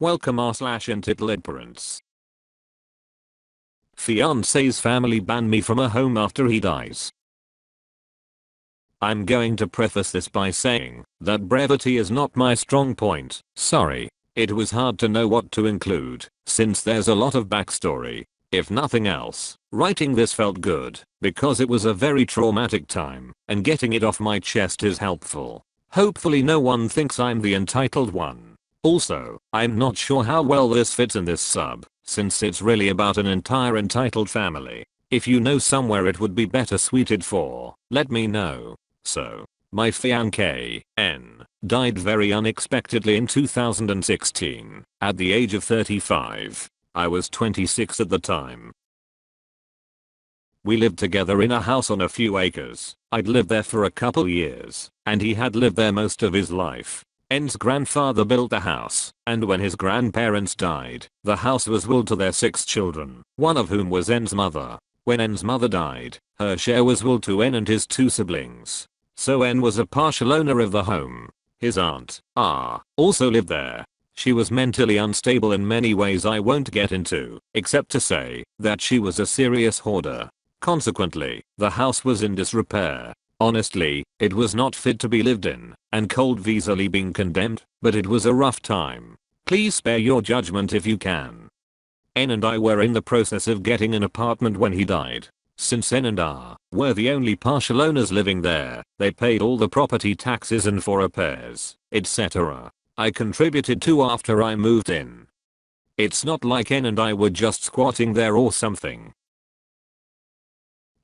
Welcome r/EntitledParents. Fiance's family banned me from a home after he dies. I'm going to preface this by saying that brevity is not my strong point. Sorry. It was hard to know what to include, since there's a lot of backstory. If nothing else, writing this felt good, because it was a very traumatic time, and getting it off my chest is helpful. Hopefully no one thinks I'm the entitled one. Also, I'm not sure how well this fits in this sub, since it's really about an entire entitled family. If you know somewhere it would be better suited for, let me know. So, my fiancé, N, died very unexpectedly in 2016, at the age of 35. I was 26 at the time. We lived together in a house on a few acres. I'd lived there for a couple years, and he had lived there most of his life. N's grandfather built the house, and when his grandparents died, the house was willed to their 6 children, one of whom was N's mother. When N's mother died, her share was willed to N and his 2 siblings. So N was a partial owner of the home. His aunt, R, also lived there. She was mentally unstable in many ways I won't get into, except to say that she was a serious hoarder. Consequently, the house was in disrepair. Honestly, it was not fit to be lived in, and cold easily being condemned, but it was a rough time. Please spare your judgment if you can. N and I were in the process of getting an apartment when he died. Since N and R were the only partial owners living there, they paid all the property taxes and for repairs, etc. I contributed to after I moved in. It's not like N and I were just squatting there or something.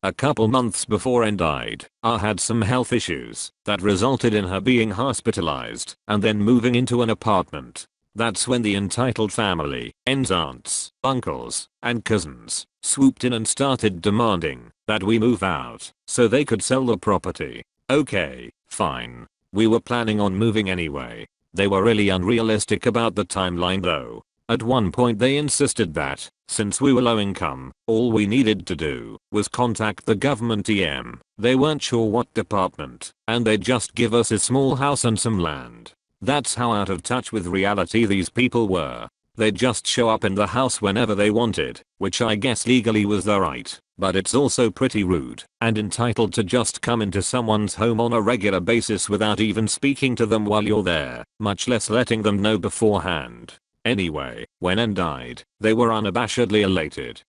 A couple months before N died, R had some health issues that resulted in her being hospitalized and then moving into an apartment. That's when the entitled family, N's aunts, uncles, and cousins, swooped in and started demanding that we move out so they could sell the property. Okay, fine. We were planning on moving anyway. They were really unrealistic about the timeline though. At one point they insisted that, since we were low income, all we needed to do was contact the government EM. They weren't sure what department, and they'd just give us a small house and some land. That's how out of touch with reality these people were. They'd just show up in the house whenever they wanted, which I guess legally was their right, but it's also pretty rude and entitled to just come into someone's home on a regular basis without even speaking to them while you're there, much less letting them know beforehand. Anyway, when N died, they were unabashedly elated.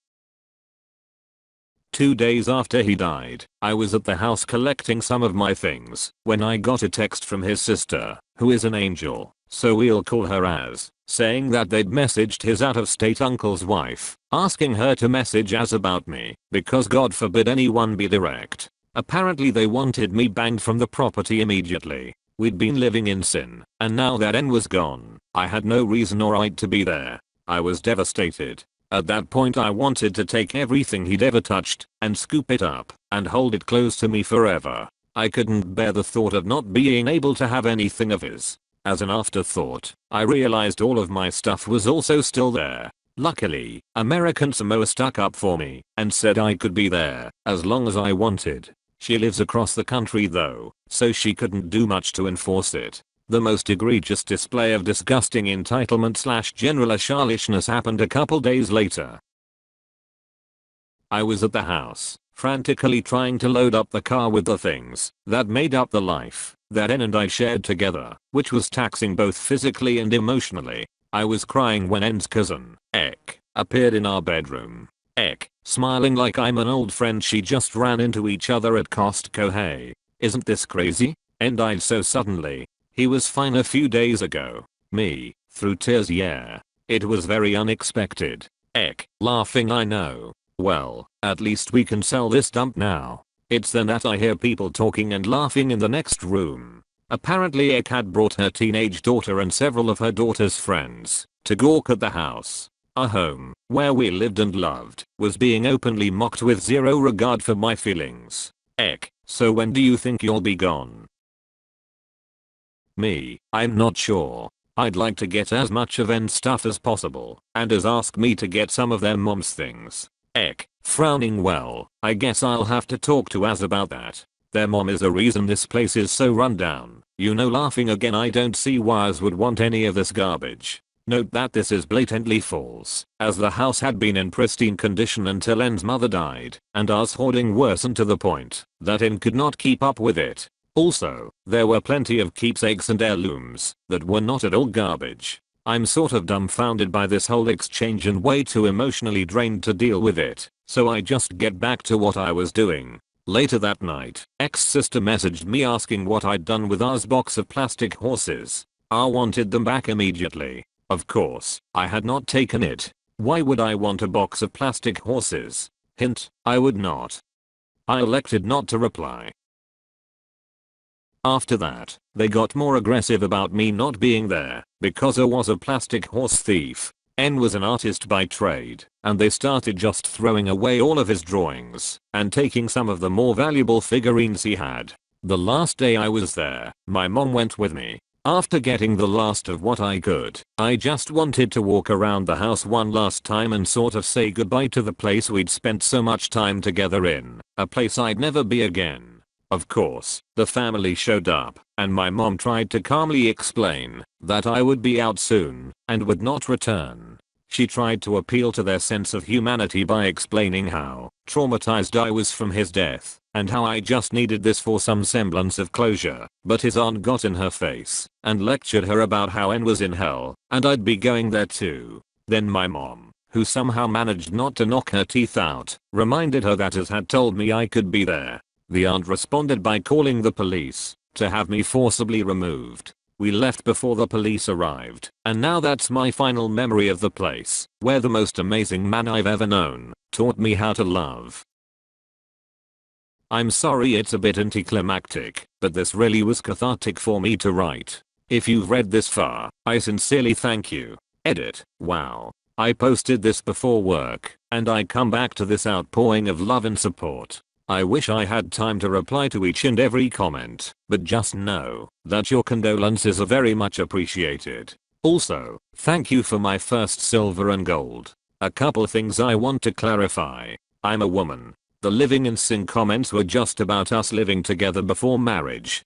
2 days after he died, I was at the house collecting some of my things when I got a text from his sister, who is an angel, so we'll call her Az, saying that they'd messaged his out-of-state uncle's wife, asking her to message Az about me, because God forbid anyone be direct. Apparently they wanted me banned from the property immediately. We'd been living in sin, and now that N was gone, I had no reason or right to be there. I was devastated. At that point I wanted to take everything he'd ever touched, and scoop it up, and hold it close to me forever. I couldn't bear the thought of not being able to have anything of his. As an afterthought, I realized all of my stuff was also still there. Luckily, American Samoa stuck up for me, and said I could be there, as long as I wanted. She lives across the country though, so she couldn't do much to enforce it. The most egregious display of disgusting entitlement/general childishness happened a couple days later. I was at the house, frantically trying to load up the car with the things that made up the life that N and I shared together, which was taxing both physically and emotionally. I was crying when N's cousin, Ek, appeared in our bedroom. Ek, smiling like I'm an old friend she just ran into each other at Costco. Hey, isn't this crazy? N died so suddenly. He was fine a few days ago. Me, through tears. Yeah. It was very unexpected. Ek, laughing I know. Well, at least we can sell this dump now. It's then that I hear people talking and laughing in the next room. Apparently Ek had brought her teenage daughter and several of her daughter's friends to gawk at the house. Our home, where we lived and loved, was being openly mocked with zero regard for my feelings. Ek, so when do you think you'll be gone? Me, I'm not sure. I'd like to get as much of N's stuff as possible, and Az asked me to get some of their mom's things. Ek, frowning well, I guess I'll have to talk to Az about that. Their mom is the reason this place is so run down. You know, laughing again, I don't see why Az would want any of this garbage. Note that this is blatantly false, as the house had been in pristine condition until N's mother died, and ours hoarding worsened to the point that N could not keep up with it. Also, there were plenty of keepsakes and heirlooms that were not at all garbage. I'm sort of dumbfounded by this whole exchange and way too emotionally drained to deal with it, so I just get back to what I was doing. Later that night, ex-sister messaged me asking what I'd done with ours box of plastic horses. I wanted them back immediately. Of course, I had not taken it. Why would I want a box of plastic horses? Hint, I would not. I elected not to reply. After that, they got more aggressive about me not being there because I was a plastic horse thief. N was an artist by trade, and they started just throwing away all of his drawings and taking some of the more valuable figurines he had. The last day I was there, my mom went with me. After getting the last of what I could, I just wanted to walk around the house one last time and sort of say goodbye to the place we'd spent so much time together in, a place I'd never be again. Of course, the family showed up, and my mom tried to calmly explain that I would be out soon and would not return. She tried to appeal to their sense of humanity by explaining how traumatized I was from his death and how I just needed this for some semblance of closure, but his aunt got in her face and lectured her about how N was in hell and I'd be going there too. Then my mom, who somehow managed not to knock her teeth out, reminded her that as had told me I could be there. The aunt responded by calling the police to have me forcibly removed. We left before the police arrived, and now that's my final memory of the place where the most amazing man I've ever known taught me how to love. I'm sorry it's a bit anticlimactic, but this really was cathartic for me to write. If you've read this far, I sincerely thank you. Edit. Wow. I posted this before work, and I come back to this outpouring of love and support. I wish I had time to reply to each and every comment, but just know that your condolences are very much appreciated. Also, thank you for my first silver and gold. A couple things I want to clarify. I'm a woman. The living in sin comments were just about us living together before marriage.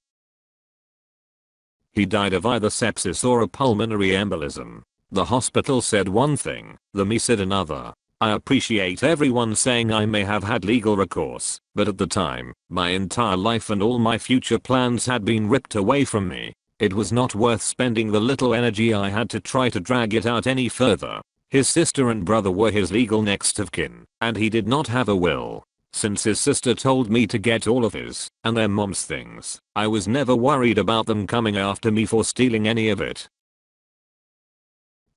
He died of either sepsis or a pulmonary embolism. The hospital said one thing, the me said another. I appreciate everyone saying I may have had legal recourse, but at the time, my entire life and all my future plans had been ripped away from me. It was not worth spending the little energy I had to try to drag it out any further. His sister and brother were his legal next of kin, and he did not have a will. Since his sister told me to get all of his and their mom's things, I was never worried about them coming after me for stealing any of it.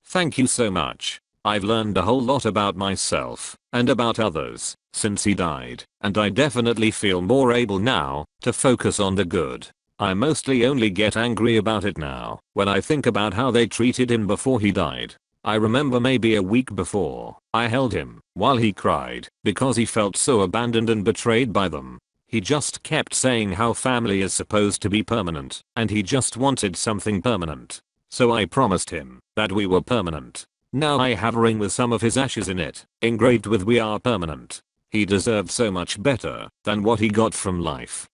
Thank you so much. I've learned a whole lot about myself and about others since he died, and I definitely feel more able now to focus on the good. I mostly only get angry about it now when I think about how they treated him before he died. I remember maybe a week before, I held him while he cried because he felt so abandoned and betrayed by them. He just kept saying how family is supposed to be permanent and he just wanted something permanent. So I promised him that we were permanent. Now I have a ring with some of his ashes in it, engraved with "We are permanent." He deserved so much better than what he got from life.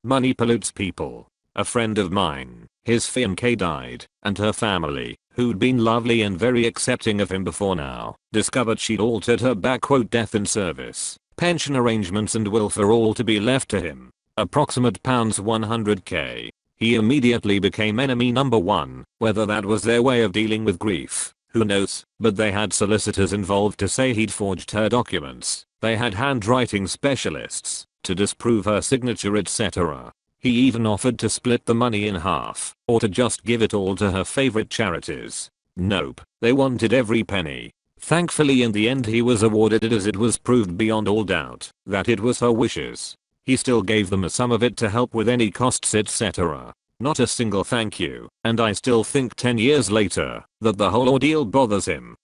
Money pollutes people. A friend of mine, his fiancée died, and her family, who'd been lovely and very accepting of him before now, discovered she'd altered her "death in service" pension arrangements and will for all to be left to him. Approximate £100k. He immediately became enemy number one. Whether that was their way of dealing with grief, who knows, but they had solicitors involved to say he'd forged her documents. They had handwriting specialists to disprove her signature, etc. He even offered to split the money in half or to just give it all to her favorite charities. Nope, they wanted every penny. Thankfully in the end he was awarded it, as it was proved beyond all doubt that it was her wishes. He still gave them some of it to help with any costs, etc. Not a single thank you, and I still think 10 years later that the whole ordeal bothers him.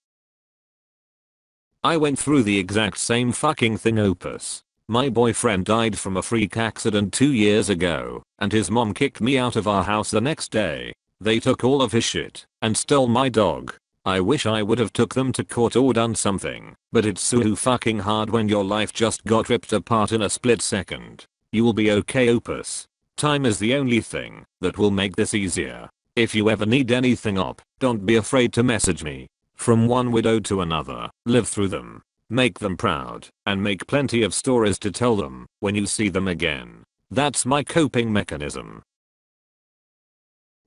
I went through the exact same fucking thing, Opus. My boyfriend died from a freak accident 2 years ago, and his mom kicked me out of our house the next day. They took all of his shit and stole my dog. I wish I would have took them to court or done something, but it's so fucking hard when your life just got ripped apart in a split second. You will be okay, Opus. Time is the only thing that will make this easier. If you ever need anything up, don't be afraid to message me. From one widow to another, live through them. Make them proud, and make plenty of stories to tell them when you see them again. That's my coping mechanism.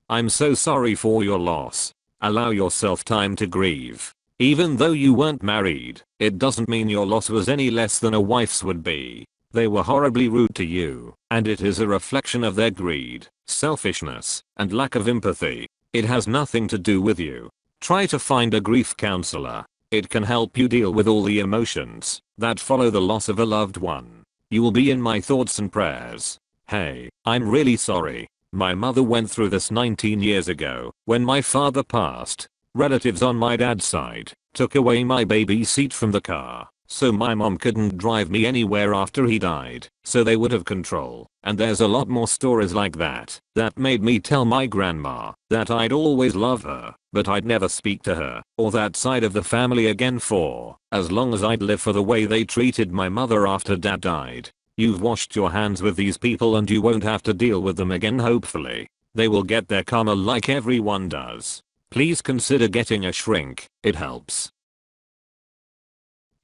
I'm so sorry for your loss. Allow yourself time to grieve. Even though you weren't married, it doesn't mean your loss was any less than a wife's would be. They were horribly rude to you, and it is a reflection of their greed, selfishness, and lack of empathy. It has nothing to do with you. Try to find a grief counselor. It can help you deal with all the emotions that follow the loss of a loved one. You will be in my thoughts and prayers. Hey, I'm really sorry. My mother went through this 19 years ago when my father passed. Relatives on my dad's side took away my baby seat from the car, so my mom couldn't drive me anywhere after he died, so they would have control. And there's a lot more stories like that made me tell my grandma that I'd always love her, but I'd never speak to her or that side of the family again for as long as I'd live, for the way they treated my mother after dad died. You've washed your hands with these people and you won't have to deal with them again, hopefully. They will get their karma like everyone does. Please consider getting a shrink, it helps.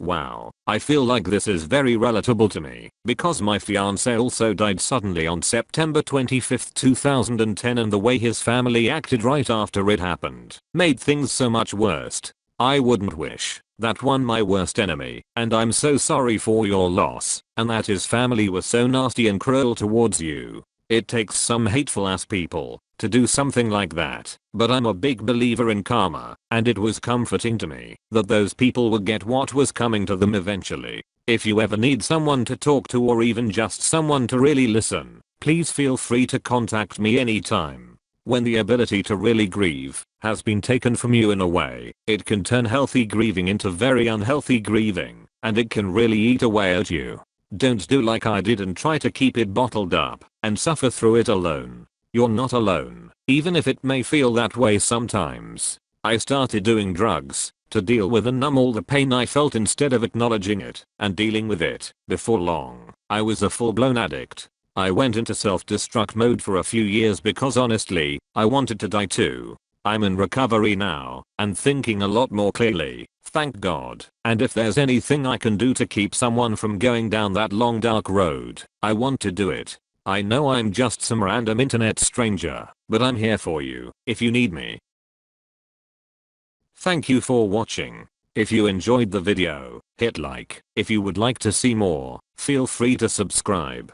Wow, I feel like this is very relatable to me, because my fiance also died suddenly on September 25, 2010, and the way his family acted right after it happened made things so much worse. I wouldn't wish that one my worst enemy, and I'm so sorry for your loss, and that his family was so nasty and cruel towards you. It takes some hateful ass people to do something like that, but I'm a big believer in karma, and it was comforting to me that those people would get what was coming to them eventually. If you ever need someone to talk to, or even just someone to really listen, please feel free to contact me anytime. When the ability to really grieve has been taken from you in a way, it can turn healthy grieving into very unhealthy grieving, and it can really eat away at you. Don't do like I did and try to keep it bottled up and suffer through it alone. You're not alone, even if it may feel that way sometimes. I started doing drugs to deal with and numb all the pain I felt instead of acknowledging it and dealing with it. Before long, I was a full-blown addict. I went into self-destruct mode for a few years because honestly, I wanted to die too. I'm in recovery now and thinking a lot more clearly, thank God. And if there's anything I can do to keep someone from going down that long dark road, I want to do it. I know I'm just some random internet stranger, but I'm here for you if you need me. Thank you for watching. If you enjoyed the video, hit like. If you would like to see more, feel free to subscribe.